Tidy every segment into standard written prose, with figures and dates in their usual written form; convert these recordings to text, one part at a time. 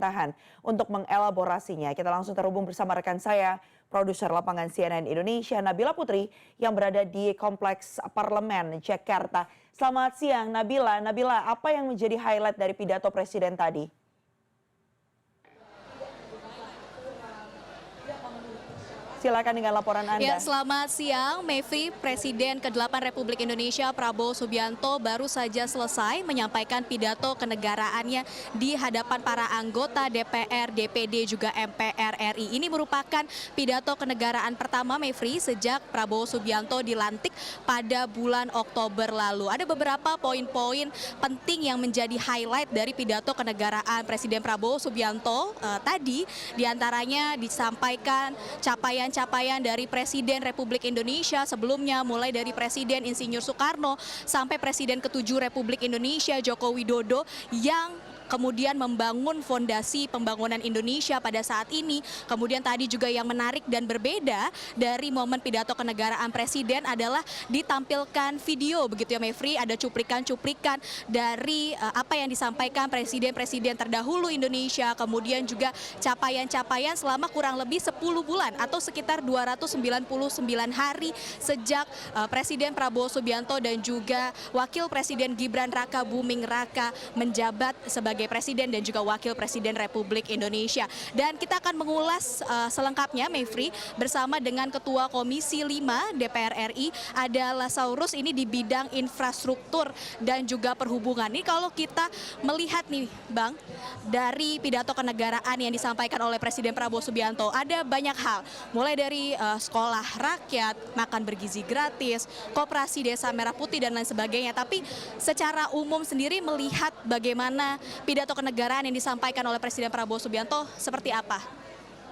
pemerintahan. Untuk mengelaborasinya, kita langsung terhubung bersama rekan saya, produser lapangan CNN Indonesia, Nabila Putri, yang berada di Kompleks Parlemen, Jakarta. Selamat siang, Nabila. Nabila, apa yang menjadi highlight dari pidato Presiden tadi? Silakan dengan laporan Anda. Ya, selamat siang, Mevri. Presiden ke-8 Republik Indonesia Prabowo Subianto baru saja selesai menyampaikan pidato kenegaraannya di hadapan para anggota DPR, DPD, juga MPR RI. Ini merupakan pidato kenegaraan pertama, Mevri, sejak Prabowo Subianto dilantik pada bulan Oktober lalu. Ada beberapa poin-poin penting yang menjadi highlight dari pidato kenegaraan Presiden Prabowo Subianto tadi. Diantaranya disampaikan capaian dari Presiden Republik Indonesia sebelumnya, mulai dari Presiden Insinyur Soekarno sampai Presiden ke-7 Republik Indonesia Joko Widodo yang kemudian membangun fondasi pembangunan Indonesia pada saat ini. Kemudian tadi juga yang menarik dan berbeda dari momen pidato kenegaraan Presiden adalah ditampilkan video, begitu ya Mevri, ada cuplikan-cuplikan dari apa yang disampaikan presiden-presiden terdahulu Indonesia, kemudian juga capaian-capaian selama kurang lebih 10 bulan atau sekitar 299 hari sejak Presiden Prabowo Subianto dan juga Wakil Presiden Gibran Raka Buming Raka menjabat sebagai Presiden dan juga Wakil Presiden Republik Indonesia. Dan kita akan mengulas selengkapnya, Mevri, bersama dengan Ketua Komisi 5 DPR RI, ada Lasaurus, ini di bidang infrastruktur dan juga perhubungan. Ini kalau kita melihat nih, Bang, dari pidato kenegaraan yang disampaikan oleh Presiden Prabowo Subianto, ada banyak hal, mulai dari sekolah rakyat, makan bergizi gratis, koperasi Desa Merah Putih, dan lain sebagainya. Tapi secara umum sendiri melihat bagaimana pidato kenegaraan yang disampaikan oleh Presiden Prabowo Subianto seperti apa?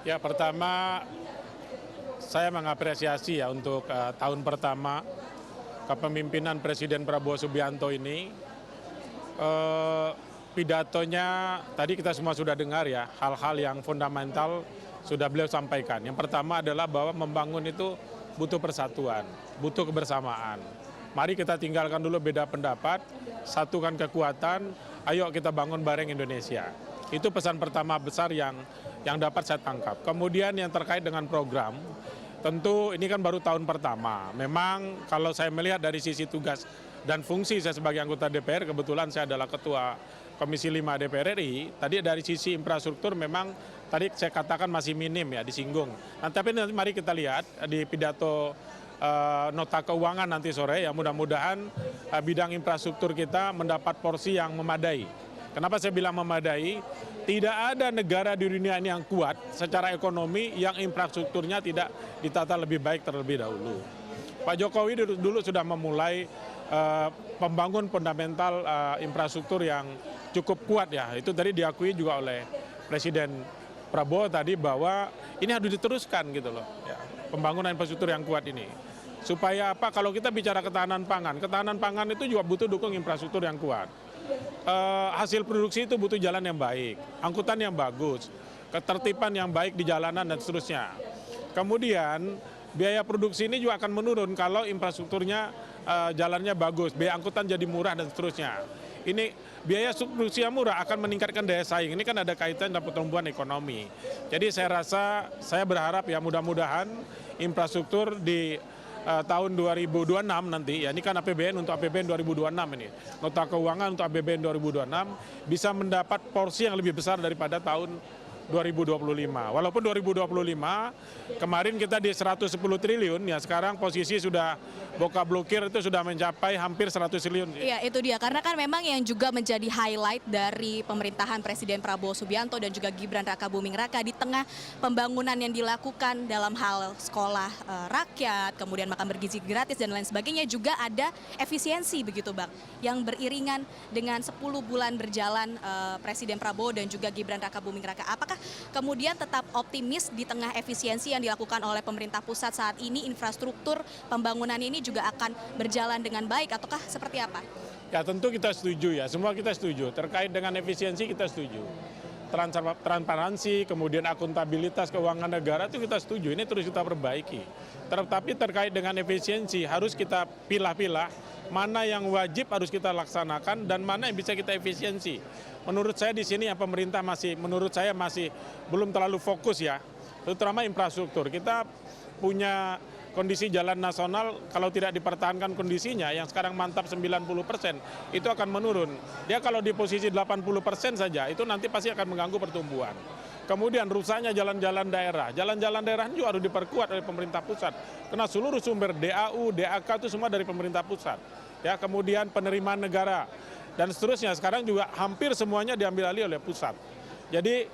Ya, pertama saya mengapresiasi ya untuk tahun pertama kepemimpinan Presiden Prabowo Subianto ini. Pidatonya tadi kita semua sudah dengar ya, hal-hal yang fundamental sudah beliau sampaikan. Yang pertama adalah bahwa membangun itu butuh persatuan, butuh kebersamaan. Mari kita tinggalkan dulu beda pendapat, satukan kekuatan, ayo kita bangun bareng Indonesia. Itu pesan pertama besar yang dapat saya tangkap. Kemudian yang terkait dengan program, tentu ini kan baru tahun pertama. Memang kalau saya melihat dari sisi tugas dan fungsi saya sebagai anggota DPR, kebetulan saya adalah Ketua Komisi 5 DPR RI, tadi dari sisi infrastruktur memang tadi saya katakan masih minim ya, disinggung. Nah, tapi nanti mari kita lihat di pidato nota keuangan nanti sore, ya mudah-mudahan bidang infrastruktur kita mendapat porsi yang memadai. Kenapa saya bilang memadai? Tidak ada negara di dunia ini yang kuat secara ekonomi yang infrastrukturnya tidak ditata lebih baik terlebih dahulu. Pak Jokowi dulu sudah memulai pembangun fundamental infrastruktur yang cukup kuat ya. Itu tadi diakui juga oleh Presiden Prabowo tadi bahwa ini harus diteruskan gitu loh. Ya, pembangunan infrastruktur yang kuat ini. Supaya apa? Kalau kita bicara ketahanan pangan itu juga butuh dukung infrastruktur yang kuat. Hasil produksi itu butuh jalan yang baik, angkutan yang bagus, ketertiban yang baik di jalanan dan seterusnya. Kemudian biaya produksi ini juga akan menurun kalau infrastrukturnya jalannya bagus, biaya angkutan jadi murah dan seterusnya. Ini biaya produksi yang murah akan meningkatkan daya saing. Ini kan ada kaitan dengan pertumbuhan ekonomi. Jadi saya berharap ya mudah-mudahan infrastruktur di tahun 2026 nanti, ya ini kan APBN untuk APBN 2026 ini, nota keuangan untuk APBN 2026 bisa mendapat porsi yang lebih besar daripada tahun 2025. Walaupun 2025 kemarin kita di 110 triliun, ya sekarang posisi sudah boka blokir itu sudah mencapai hampir 100 triliun. Iya, itu dia. Karena kan memang yang juga menjadi highlight dari pemerintahan Presiden Prabowo Subianto dan juga Gibran Raka Buming Raka di tengah pembangunan yang dilakukan dalam hal sekolah rakyat, kemudian makan bergizi gratis dan lain sebagainya, juga ada efisiensi begitu Bang, yang beriringan dengan 10 bulan berjalan Presiden Prabowo dan juga Gibran Raka Buming Raka. Apakah kemudian tetap optimis di tengah efisiensi yang dilakukan oleh pemerintah pusat saat ini, infrastruktur pembangunan ini juga akan berjalan dengan baik ataukah seperti apa? Ya tentu kita setuju ya, semua kita setuju. Terkait dengan efisiensi kita setuju. transparansi, kemudian akuntabilitas keuangan negara itu kita setuju, ini terus kita perbaiki. Tetapi terkait dengan efisiensi harus kita pilah-pilah mana yang wajib harus kita laksanakan dan mana yang bisa kita efisiensi. Menurut saya di sini yang pemerintah menurut saya masih belum terlalu fokus ya, terutama infrastruktur. Kita punya kondisi jalan nasional kalau tidak dipertahankan kondisinya yang sekarang mantap 90% itu akan menurun. Dia kalau di posisi 80% saja itu nanti pasti akan mengganggu pertumbuhan. Kemudian rusaknya jalan-jalan daerah. Jalan-jalan daerah juga harus diperkuat oleh pemerintah pusat. Karena seluruh sumber DAU, DAK itu semua dari pemerintah pusat. Ya, kemudian penerimaan negara dan seterusnya sekarang juga hampir semuanya diambil alih oleh pusat. Jadi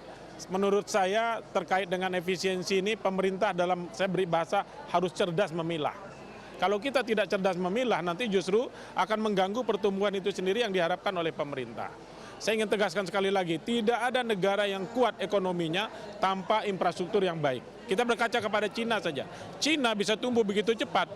menurut saya terkait dengan efisiensi ini pemerintah saya beri bahasa harus cerdas memilah. Kalau kita tidak cerdas memilah nanti justru akan mengganggu pertumbuhan itu sendiri yang diharapkan oleh pemerintah. Saya ingin tegaskan sekali lagi, tidak ada negara yang kuat ekonominya tanpa infrastruktur yang baik. Kita berkaca kepada Cina saja. Cina bisa tumbuh begitu cepat,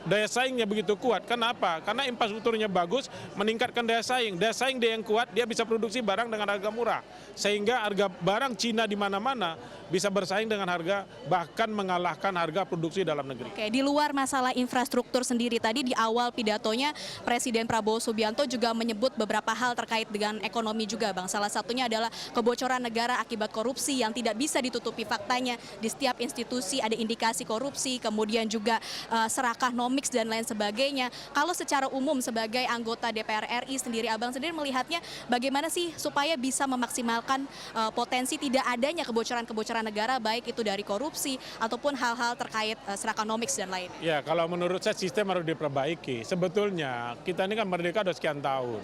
daya saingnya begitu kuat. Kenapa? Karena infrastrukturnya bagus, meningkatkan daya saing. Daya saing dia yang kuat, dia bisa produksi barang dengan harga murah. Sehingga harga barang Cina di mana-mana bisa bersaing dengan harga, bahkan mengalahkan harga produksi dalam negeri. Oke, di luar masalah infrastruktur sendiri, tadi di awal pidatonya Presiden Prabowo Subianto juga menyebut beberapa hal terkait dengan ekonomi juga, Bang. Salah satunya adalah kebocoran negara akibat korupsi yang tidak bisa ditutupi faktanya. Di setiap institusi ada indikasi korupsi, kemudian juga serakah nomiks dan lain sebagainya. Kalau secara umum sebagai anggota DPR RI sendiri, Abang sendiri melihatnya bagaimana sih supaya bisa memaksimalkan potensi tidak adanya kebocoran-kebocoran negara, baik itu dari korupsi ataupun hal-hal terkait serakah nomiks dan lain. Ya, kalau menurut saya sistem harus diperbaiki. Sebetulnya kita ini kan merdeka sudah sekian tahun.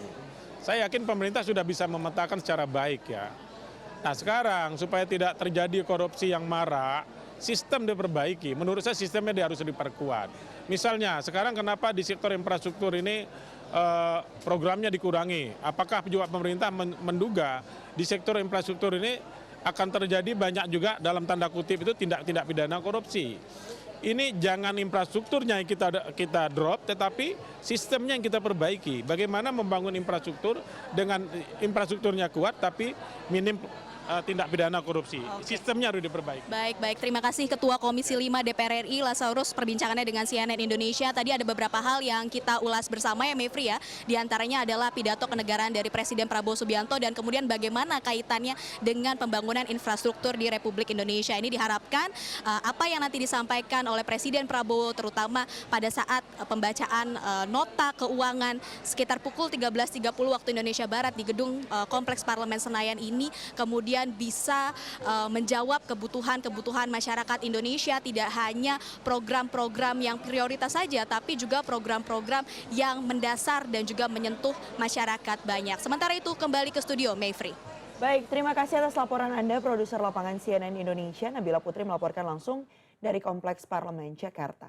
Saya yakin pemerintah sudah bisa memetakan secara baik ya. Nah sekarang supaya tidak terjadi korupsi yang marak, sistem diperbaiki. Menurut saya sistemnya harus diperkuat. Misalnya sekarang kenapa di sektor infrastruktur ini programnya dikurangi? Apakah juga pemerintah menduga di sektor infrastruktur ini akan terjadi banyak juga dalam tanda kutip itu tindak pidana korupsi. Ini jangan infrastrukturnya yang kita drop, tetapi sistemnya yang kita perbaiki. Bagaimana membangun infrastruktur dengan infrastrukturnya kuat, tapi minim tindak pidana korupsi. Sistemnya harus diperbaiki. Baik. Terima kasih Ketua Komisi 5 DPR RI, Lazarus, perbincangannya dengan CNN Indonesia. Tadi ada beberapa hal yang kita ulas bersama ya, Mevri ya. Di antaranya adalah pidato kenegaraan dari Presiden Prabowo Subianto dan kemudian bagaimana kaitannya dengan pembangunan infrastruktur di Republik Indonesia. Ini diharapkan apa yang nanti disampaikan oleh Presiden Prabowo terutama pada saat pembacaan nota keuangan sekitar pukul 13.30 waktu Indonesia Barat di gedung Kompleks Parlemen Senayan ini kemudian bisa menjawab kebutuhan masyarakat Indonesia, tidak hanya program-program yang prioritas saja, tapi juga program-program yang mendasar dan juga menyentuh masyarakat banyak. Sementara itu kembali ke studio, Mevri. Baik, terima kasih atas laporan Anda, produser lapangan CNN Indonesia, Nabila Putri melaporkan langsung dari Kompleks Parlemen Jakarta.